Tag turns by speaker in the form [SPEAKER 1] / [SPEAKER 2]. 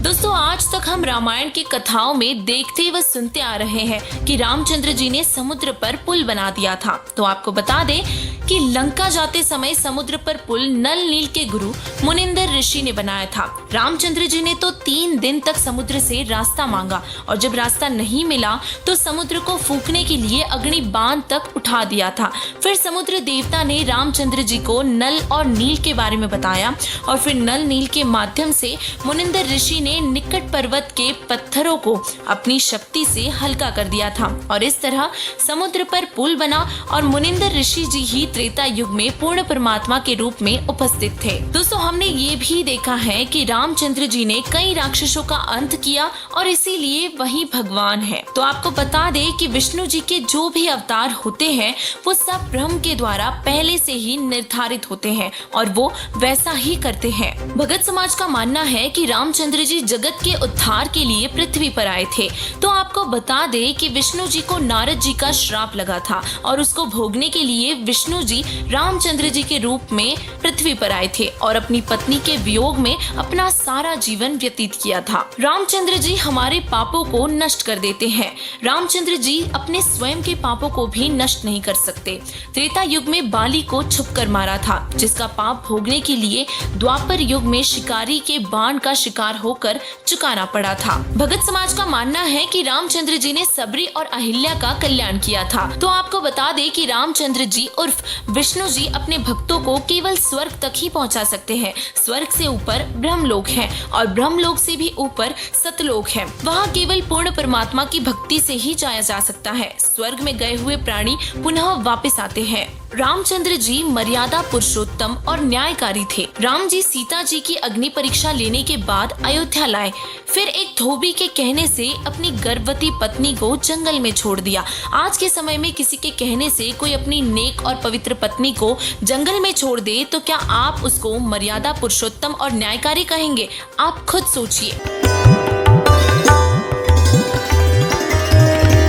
[SPEAKER 1] दोस्तों, आज तक हम रामायण की कथाओं में देखते व सुनते आ रहे हैं कि रामचंद्र जी ने समुद्र पर पुल बना दिया था। तो आपको बता दें कि लंका जाते समय समुद्र पर पुल नल नील के गुरु मुनिंदर ऋषि ने बनाया था। रामचंद्र जी ने तो 3 दिन तक समुद्र से रास्ता मांगा और जब रास्ता नहीं मिला तो समुद्र को फूकने के लिए अग्नि बांध तक उठा दिया था। फिर समुद्र देवता ने रामचंद्र जी को नल और नील के बारे में बताया और फिर नल नील के माध्यम से मुनिंदर ऋषि ने निकट पर्वत के पत्थरों को अपनी शक्ति से हल्का कर दिया था और इस तरह समुद्र पर पुल बना और मुनिंदर ऋषि जी ही त्रेता युग में पूर्ण परमात्मा के रूप में उपस्थित थे। दोस्तों, हमने ये भी देखा है कि रामचंद्र जी ने कई राक्षसों का अंत किया और इसीलिए वही भगवान है। तो आपको बता दें कि विष्णु जी के जो भी अवतार होते हैं वो सब ब्रह्म के द्वारा पहले से ही निर्धारित होते हैं और वो वैसा ही करते हैं। भगत समाज का मानना है कि रामचंद्र जी जगत के उद्धार के लिए पृथ्वी पर आए थे। तो आपको बता दें कि विष्णु जी को नारद जी का श्राप लगा था और उसको भोगने के लिए विष्णु जी रामचंद्र जी के रूप में पृथ्वी पर आए थे और अपनी पत्नी के वियोग में अपना सारा जीवन व्यतीत किया था। रामचंद्र जी हमारे पापों को नष्ट कर देते हैं। रामचंद्र जी अपने स्वयं के पापों को भी नष्ट नहीं कर सकते। त्रेता युग में बाली को छुपकर मारा था, जिसका पाप भोगने के लिए द्वापर युग में शिकारी के बाण का शिकार होकर चुकाना पड़ा था। भगत समाज का मानना है कि रामचंद्र जी ने सबरी और अहिल्या का कल्याण किया था। तो आपको बता दें कि रामचंद्र जी उर्फ विष्णु जी अपने भक्तों को केवल स्वर्ग तक ही पहुंचा सकते हैं। स्वर्ग से ऊपर ब्रह्मलोक है और ब्रह्मलोक से भी ऊपर सतलोक है। वहां केवल पूर्ण परमात्मा की भक्ति से ही जाया जा सकता है। स्वर्ग में गए हुए प्राणी पुनः वापस आते हैं। रामचंद्र जी मर्यादा पुरुषोत्तम और न्यायकारी थे। राम जी सीता जी की अग्नि परीक्षा लेने के बाद अयोध्या लाए, फिर एक धोबी के कहने से अपनी गर्भवती पत्नी को जंगल में छोड़ दिया। आज के समय में किसी के कहने से कोई अपनी नेक और पवित्र पत्नी को जंगल में छोड़ दे तो क्या आप उसको मर्यादा पुरुषोत्तम और न्यायकारी कहेंगे? आप खुद सोचिए।